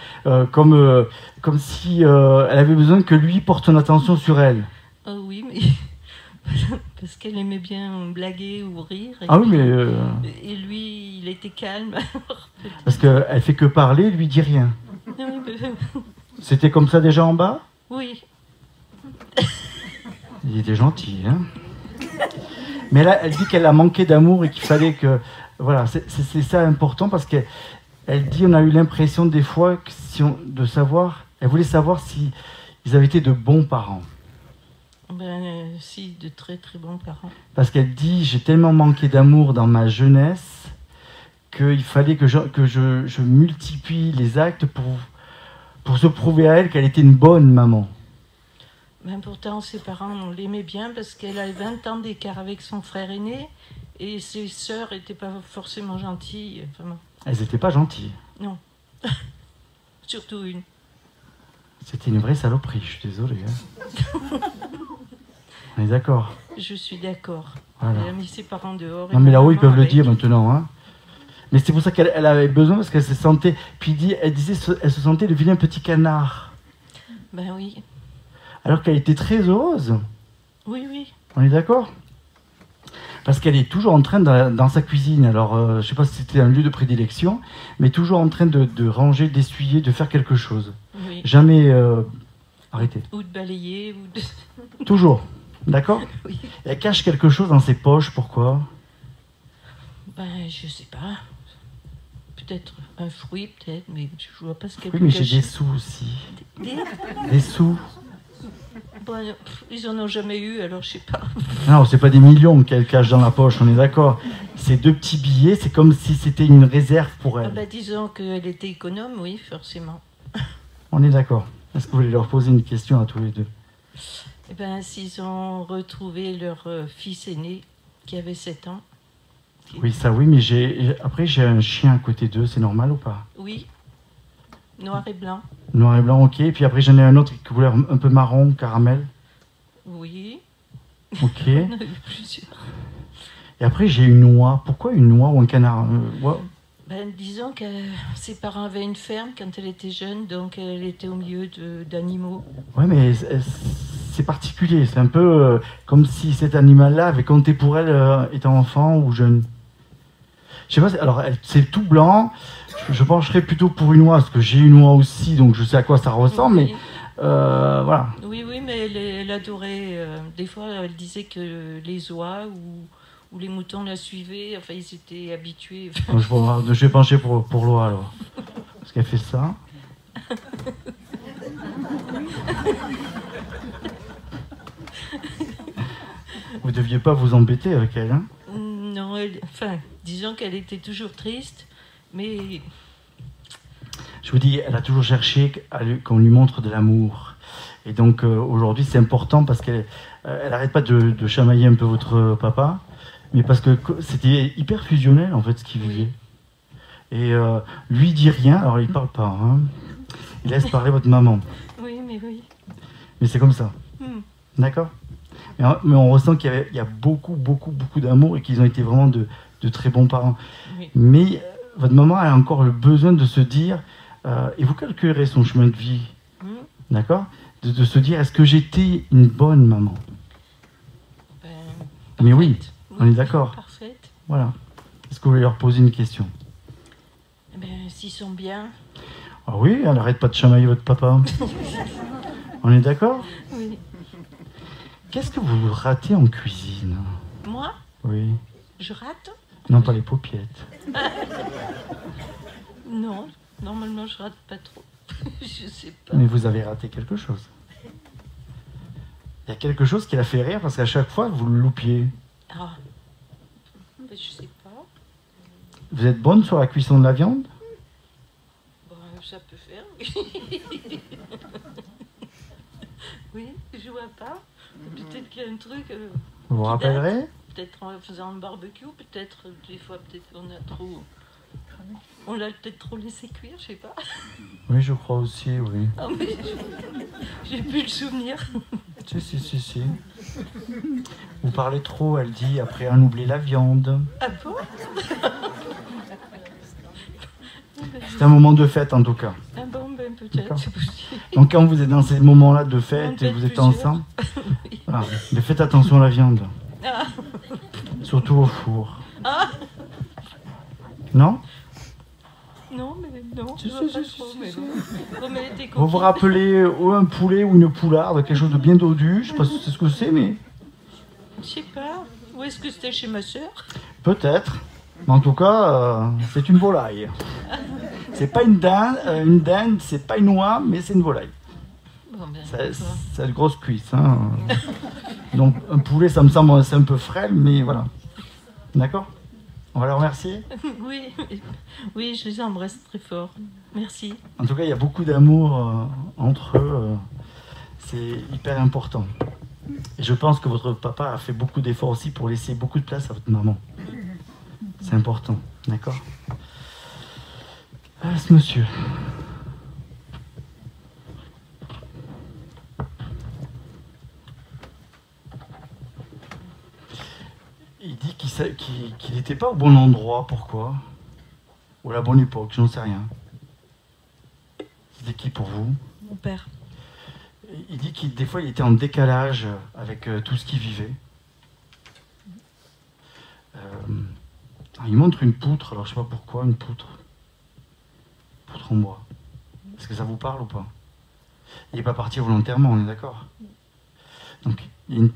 Speaker 1: Comme si elle avait besoin que lui porte son attention sur elle.
Speaker 5: Oh oui, mais parce qu'elle aimait bien blaguer ou rire.
Speaker 1: Ah oui, mais
Speaker 5: Et lui, il était calme. Alors,
Speaker 1: parce qu'elle fait que parler, lui dit rien.
Speaker 5: peut-être.
Speaker 1: C'était comme ça déjà en bas?
Speaker 5: Oui.
Speaker 1: Il était gentil, hein? Mais là, elle dit qu'elle a manqué d'amour et qu'il fallait que... Voilà, c'est ça important parce qu'elle dit on a eu l'impression des fois que de savoir... Elle voulait savoir si ils avaient été de bons parents.
Speaker 5: Si, de très très bons parents.
Speaker 1: Parce qu'elle dit j'ai tellement manqué d'amour dans ma jeunesse qu'il fallait que je multiplie les actes pour se prouver à elle qu'elle était une bonne maman.
Speaker 5: Ben pourtant, ses parents, on l'aimait bien parce qu'elle a 20 ans d'écart avec son frère aîné et ses sœurs n'étaient pas forcément gentilles. Enfin,
Speaker 1: Elles n'étaient pas gentilles.
Speaker 5: non. Surtout une.
Speaker 1: C'était une vraie saloperie, je suis désolé. Hein. On est d'accord.
Speaker 5: Je suis d'accord.
Speaker 1: Voilà.
Speaker 5: Elle a mis ses parents dehors.
Speaker 1: Non, mais là-haut, ils peuvent le dire maintenant. Hein. Mais c'est pour ça qu'elle avait besoin, parce qu'elle se sentait. Puis elle disait, elle se sentait le vilain petit canard.
Speaker 5: Ben oui.
Speaker 1: Alors qu'elle était très heureuse.
Speaker 5: Oui, oui.
Speaker 1: On est d'accord? Parce qu'elle est toujours en train, dans sa cuisine, alors je ne sais pas si c'était un lieu de prédilection, mais toujours en train de ranger, d'essuyer, de faire quelque chose.
Speaker 5: Oui.
Speaker 1: Jamais arrêter.
Speaker 5: Ou de balayer, ou de...
Speaker 1: Toujours. D'accord?
Speaker 5: Oui.
Speaker 1: Et elle cache quelque chose dans ses poches, pourquoi?
Speaker 5: Ben, je sais pas. Peut-être un fruit, peut-être, mais je vois pas ce qu'elle
Speaker 1: Oui,
Speaker 5: peut
Speaker 1: mais j'ai
Speaker 5: cacher.
Speaker 1: des sous aussi.
Speaker 5: Des...
Speaker 1: Des sous.
Speaker 5: Ben, ils en ont jamais eu, alors je sais pas.
Speaker 1: Non, c'est pas des millions qu'elle cache dans la poche, on est d'accord. C'est 2 petits billets, c'est comme si c'était une réserve pour
Speaker 5: Ah
Speaker 1: elle.
Speaker 5: ben, disons qu'elle était économe, oui, forcément.
Speaker 1: On est d'accord. Est-ce que vous voulez leur poser une question à tous les deux?
Speaker 5: Eh ben, s'ils ont retrouvé leur fils aîné, qui avait 7 ans.
Speaker 1: Oui, ça oui, mais après j'ai un chien à côté d'eux, c'est normal ou pas?
Speaker 5: Oui, noir et blanc.
Speaker 1: Noir et blanc, ok. Et puis après j'en ai un autre qui couleur un peu marron, caramel.
Speaker 5: Oui,
Speaker 1: Ok.
Speaker 5: on a eu plusieurs.
Speaker 1: Et après j'ai une oie. Pourquoi une oie ou un canard? Oie.
Speaker 5: Ben, disons que ses parents avaient une ferme quand elle était jeune, donc elle était au milieu d'animaux.
Speaker 1: Ouais, mais c'est particulier. C'est un peu comme si cet animal-là avait compté pour elle étant enfant ou jeune. Je sais pas, alors c'est tout blanc. Je pencherais plutôt pour une oie, parce que j'ai une oie aussi, donc je sais à quoi ça ressemble,
Speaker 5: Oui.
Speaker 1: mais voilà.
Speaker 5: Oui, oui, mais elle adorait. Des fois, elle disait que les oies ou les moutons la suivaient. Enfin, ils étaient habitués.
Speaker 1: Donc, je vais pencher pour l'oie alors. Parce qu'elle fait ça. Vous deviez pas vous embêter avec elle, hein?
Speaker 5: Non, enfin, disons qu'elle était toujours triste, mais
Speaker 1: Je vous dis, elle a toujours cherché qu'on lui montre de l'amour. Et donc aujourd'hui, c'est important parce qu'elle n'arrête pas de chamailler un peu votre papa, mais parce que c'était hyper fusionnel en fait ce qu'il vivait. Et lui dit rien, alors il parle pas. Hein. Il laisse parler votre maman.
Speaker 5: oui, mais oui.
Speaker 1: Mais c'est comme ça.
Speaker 5: Hmm.
Speaker 1: D'accord? Mais on ressent qu'il y a beaucoup, beaucoup, beaucoup d'amour et qu'ils ont été vraiment de très bons parents.
Speaker 5: Oui.
Speaker 1: Mais votre maman a encore le besoin de se dire, et vous calculerez son chemin de vie,
Speaker 5: Hmm.
Speaker 1: d'accord? De se dire, est-ce que j'étais une bonne maman?
Speaker 5: Ben,
Speaker 1: Mais oui,
Speaker 5: parfaite.
Speaker 1: on est d'accord.
Speaker 5: Parfaite.
Speaker 1: Voilà. Est-ce que vous voulez leur poser une question?
Speaker 5: Eh ben, s'ils sont bien.
Speaker 1: Ah oui, elle n'arrête pas de chamailler votre papa. On est d'accord?
Speaker 5: Oui.
Speaker 1: Qu'est-ce que vous ratez en cuisine?
Speaker 5: Moi,
Speaker 1: Oui.
Speaker 5: je rate?
Speaker 1: Non, pas les paupiettes.
Speaker 5: Non, normalement, je rate pas trop. Je sais pas.
Speaker 1: Mais vous avez raté quelque chose. Il y a quelque chose qui l'a fait rire parce qu'à chaque fois, vous le loupiez.
Speaker 5: Ah. Ben, je sais pas.
Speaker 1: Vous êtes bonne sur la cuisson de la viande?
Speaker 5: Bon, ça peut faire. Oui, je vois pas. Peut-être qu'il y a un truc.
Speaker 1: Vous vous
Speaker 5: qui
Speaker 1: rappellerez?
Speaker 5: date. Peut-être en faisant un barbecue, peut-être des fois, peut-être qu'on a trop. On l'a peut-être trop laissé cuire, je sais pas.
Speaker 1: Oui, je crois aussi, oui.
Speaker 5: Ah, mais j'ai plus le souvenir.
Speaker 1: Si. Vous parlez trop, elle dit, après on oublie la viande.
Speaker 5: Ah bon?
Speaker 1: C'est un moment de fête en tout cas.
Speaker 5: Ah bon, ben peut-être,
Speaker 1: D'accord.
Speaker 5: c'est possible.
Speaker 1: Donc quand vous êtes dans ces moments-là de fête
Speaker 5: On
Speaker 1: et vous
Speaker 5: peut
Speaker 1: êtes
Speaker 5: être plusieurs.
Speaker 1: ensemble, voilà, mais faites attention à la viande.
Speaker 5: Ah.
Speaker 1: Surtout au four.
Speaker 5: Ah.
Speaker 1: Non?
Speaker 5: Non, mais non,
Speaker 1: Si,
Speaker 5: je vois
Speaker 1: si,
Speaker 5: pas
Speaker 1: si,
Speaker 5: trop,
Speaker 1: si,
Speaker 5: mais
Speaker 1: si.
Speaker 5: bon. Bon, mais t'es
Speaker 1: Vous vous
Speaker 5: coquine.
Speaker 1: rappelez ou un poulet ou une poularde, quelque chose de bien dodu, je sais pas si c'est ce que c'est, mais
Speaker 5: Je sais pas. Où est-ce que c'était chez ma sœur?
Speaker 1: peut-être. Mais en tout cas, c'est une volaille. C'est pas une dinde, c'est pas une oie, mais c'est une volaille.
Speaker 5: Bon, ben,
Speaker 1: C'est une grosse cuisse. Hein. Donc un poulet, ça me semble c'est un peu frêle, mais voilà. D'accord? On va le remercier.
Speaker 5: oui, oui, je les embrasse très fort. Merci.
Speaker 1: En tout cas, il y a beaucoup d'amour entre eux. C'est hyper important. Et je pense que votre papa a fait beaucoup d'efforts aussi pour laisser beaucoup de place à votre maman. C'est important, d'accord? Ah, ce monsieur. Il dit qu'il n'était pas au bon endroit. Pourquoi? Ou à la bonne époque, j'en sais rien. C'était qui pour vous?
Speaker 4: Mon père.
Speaker 1: Il dit qu'il des fois il était en décalage avec tout ce qu'il vivait. Il montre une poutre, alors je sais pas pourquoi, une poutre. Poutre en bois. Est-ce que ça vous parle ou pas? Il n'est pas parti volontairement, on est d'accord? Donc il y a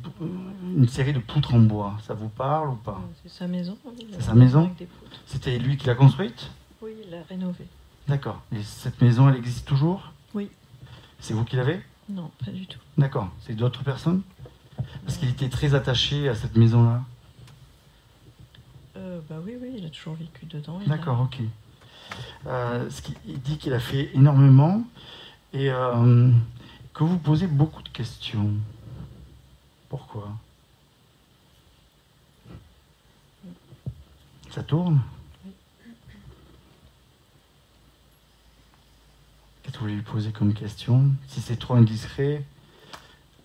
Speaker 1: une série de poutres en bois, ça vous parle ou pas?
Speaker 4: C'est sa maison.
Speaker 1: C'est sa maison?
Speaker 4: Avec des poutres.
Speaker 1: C'était lui qui l'a construite?
Speaker 4: Oui, il l'a rénovée.
Speaker 1: D'accord. Et cette maison, elle existe toujours?
Speaker 4: Oui.
Speaker 1: C'est vous qui l'avez?
Speaker 4: Non, pas du tout.
Speaker 1: D'accord. C'est d'autres personnes? Parce qu'il était très attaché à cette maison-là.
Speaker 4: Bah oui, il a toujours vécu dedans.
Speaker 1: D'accord, ok. Il dit qu'il a fait énormément et que vous posez beaucoup de questions. Pourquoi? Ça tourne?
Speaker 4: Oui.
Speaker 1: Qu'est-ce que vous voulez lui poser comme question? Si c'est trop indiscret,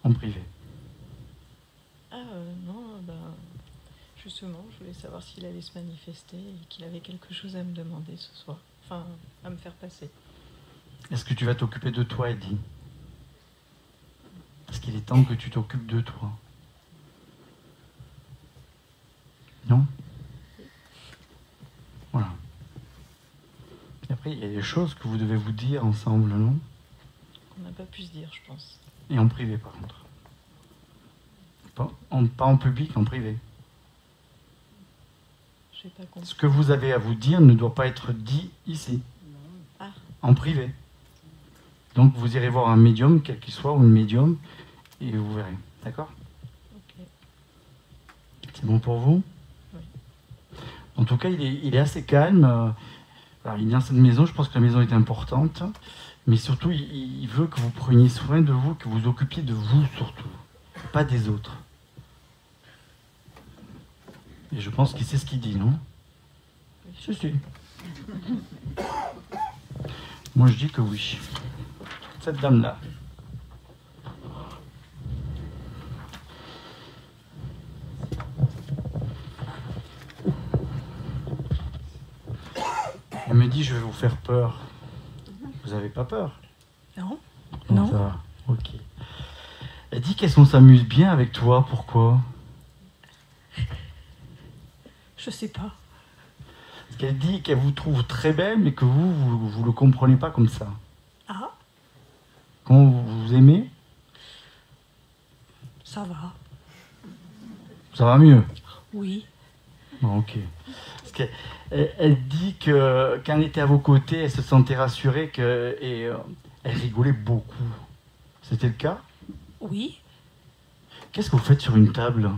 Speaker 1: en privé.
Speaker 4: Non, justement, je voulais savoir s'il allait se manifester et qu'il avait quelque chose à me demander ce soir. Enfin, à me faire passer.
Speaker 1: Est-ce que tu vas t'occuper de toi, Eddie? Est-ce qu'il est temps que tu t'occupes de toi? Non? Voilà. Et après, il y a des choses que vous devez vous dire ensemble, non?
Speaker 4: On n'a pas pu se dire, je pense.
Speaker 1: Et en privé, par contre. Pas en public, en privé.
Speaker 4: J'ai pas compris.
Speaker 1: Ce que vous avez à vous dire ne doit pas être dit ici.
Speaker 4: Ah.
Speaker 1: En privé. Donc vous irez voir un médium, quel qu'il soit, ou une médium, et vous verrez. D'accord?
Speaker 4: Ok.
Speaker 1: C'est bon pour vous?
Speaker 4: Oui.
Speaker 1: En tout cas, il est assez calme. Alors, il est dans cette maison, je pense que la maison est importante. Mais surtout, il veut que vous preniez soin de vous, que vous occupiez de vous surtout. Pas des autres. Et je pense qu'il sait ce qu'il dit, non? Si, si. Moi, je dis que oui. Cette dame-là. Elle me dit, je vais vous faire peur. Vous avez pas peur?
Speaker 4: Non.
Speaker 1: Non. Ça va. Ok. Elle dit qu'elle s'amuse bien avec toi. Pourquoi?
Speaker 4: Je sais pas.
Speaker 1: Parce qu'elle dit qu'elle vous trouve très belle, mais que vous le comprenez pas comme ça.
Speaker 4: Ah,
Speaker 1: Comment vous aimez?
Speaker 4: ça va.
Speaker 1: Ça va mieux?
Speaker 4: Oui.
Speaker 1: Bon, ok. Parce qu'elle dit que quand elle était à vos côtés, elle se sentait rassurée et elle rigolait beaucoup. C'était le cas?
Speaker 4: Oui.
Speaker 1: Qu'est-ce que vous faites sur une table?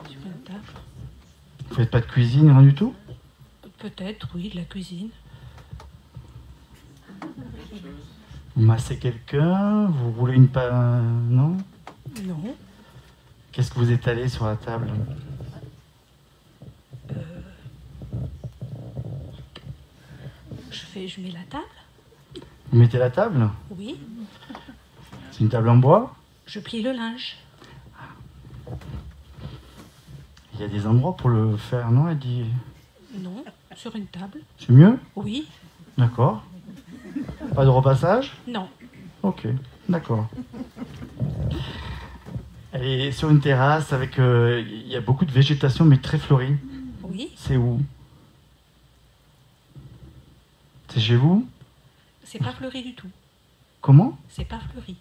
Speaker 4: Sur une table.
Speaker 1: Vous faites pas de cuisine, rien du tout?
Speaker 4: Peut-être, oui, de la cuisine.
Speaker 1: Vous massez quelqu'un? Vous roulez une non?
Speaker 4: Non.
Speaker 1: Qu'est-ce que vous étalez sur la table?
Speaker 4: Je mets la table.
Speaker 1: Vous mettez la table?
Speaker 4: Oui.
Speaker 1: C'est une table en bois?
Speaker 4: Je plie le linge.
Speaker 1: Il y a des endroits pour le faire, non? Elle dit...
Speaker 4: Non. Sur une table.
Speaker 1: C'est mieux?
Speaker 4: Oui.
Speaker 1: D'accord. Pas de repassage?
Speaker 4: Non.
Speaker 1: Ok, d'accord. Elle est sur une terrasse avec... il y a beaucoup de végétation, mais très fleurie.
Speaker 4: Oui.
Speaker 1: C'est où? C'est chez vous?
Speaker 4: C'est pas fleuri du tout.
Speaker 1: Comment?
Speaker 4: C'est pas fleuri.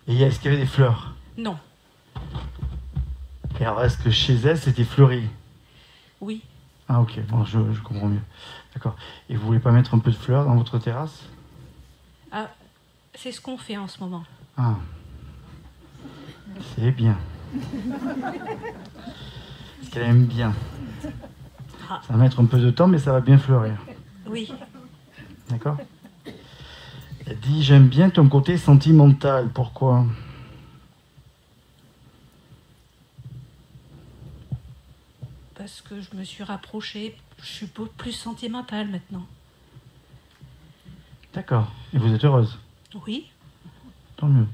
Speaker 1: Et est-ce qu'il y avait des fleurs?
Speaker 4: Non.
Speaker 1: Et alors, est-ce que chez elle, c'était fleuri?
Speaker 4: Oui.
Speaker 1: Ah ok, bon, je comprends mieux. D'accord. Et vous voulez pas mettre un peu de fleurs dans votre terrasse?
Speaker 4: Ah, c'est ce qu'on fait en ce moment.
Speaker 1: Ah. C'est bien. Parce qu'elle aime bien.
Speaker 6: Ah.
Speaker 1: Ça va mettre un peu de temps, mais ça va bien fleurir.
Speaker 6: Oui.
Speaker 1: D'accord? Elle dit, j'aime bien ton côté sentimental. Pourquoi?
Speaker 6: Parce que je me suis rapprochée, je suis plus sentimentale maintenant.
Speaker 1: D'accord. Et vous êtes heureuse?
Speaker 6: Oui.
Speaker 1: Tant mieux.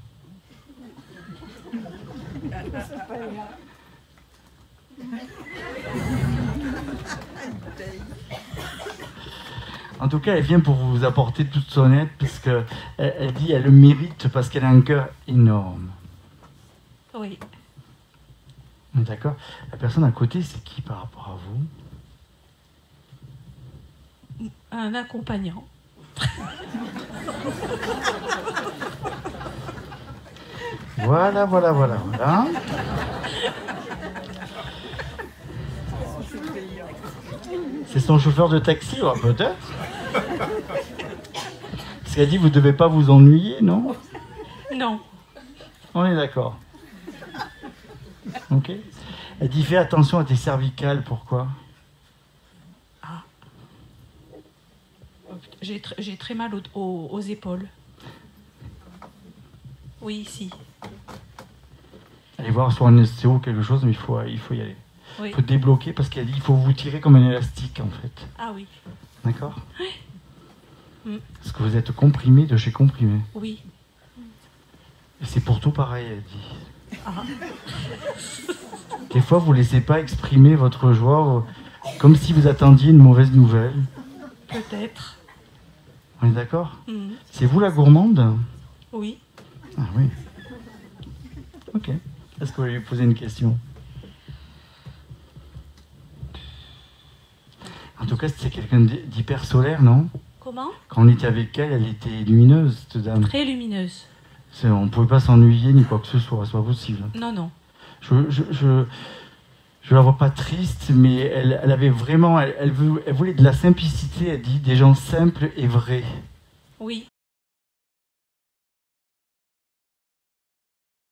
Speaker 1: En tout cas, elle vient pour vous apporter toute son aide, parce que elle dit elle le mérite parce qu'elle a un cœur énorme.
Speaker 6: Oui.
Speaker 1: On est d'accord? La personne à côté, c'est qui par rapport à vous?
Speaker 6: Un accompagnant.
Speaker 1: Voilà. C'est son chauffeur de taxi, ouais, peut-être. Parce qu'elle dit vous ne devez pas vous ennuyer, non?
Speaker 6: Non.
Speaker 1: On est d'accord. Ok. Elle dit fais attention à tes cervicales, pourquoi?
Speaker 6: J'ai très mal aux épaules. Oui, ici.
Speaker 1: Allez voir sur un ostéo quelque chose, mais il faut y aller.
Speaker 6: Oui.
Speaker 1: Il faut débloquer parce qu'elle dit il faut vous tirer comme un élastique en fait.
Speaker 6: Ah oui.
Speaker 1: D'accord?
Speaker 6: Mm.
Speaker 1: Parce que vous êtes comprimé de chez comprimé.
Speaker 6: Oui.
Speaker 1: Et c'est pour tout pareil, elle dit.
Speaker 6: Ah.
Speaker 1: Des fois, vous ne laissez pas exprimer votre joie comme si vous attendiez une mauvaise nouvelle.
Speaker 6: Peut-être.
Speaker 1: On est d'accord?
Speaker 6: Mm.
Speaker 1: C'est vous la gourmande?
Speaker 6: Oui.
Speaker 1: Ah oui. Ok. Est-ce que vous voulez lui poser une question? En tout cas, c'était quelqu'un d'hyper solaire, non?
Speaker 6: Comment?
Speaker 1: Quand on était avec elle, elle était lumineuse, cette dame.
Speaker 6: Très lumineuse.
Speaker 1: On ne pouvait pas s'ennuyer ni quoi que ce soit, c'est pas possible.
Speaker 6: Non, non.
Speaker 1: Je la vois pas triste, mais elle avait vraiment, elle voulait de la simplicité, elle dit des gens simples et vrais.
Speaker 6: Oui.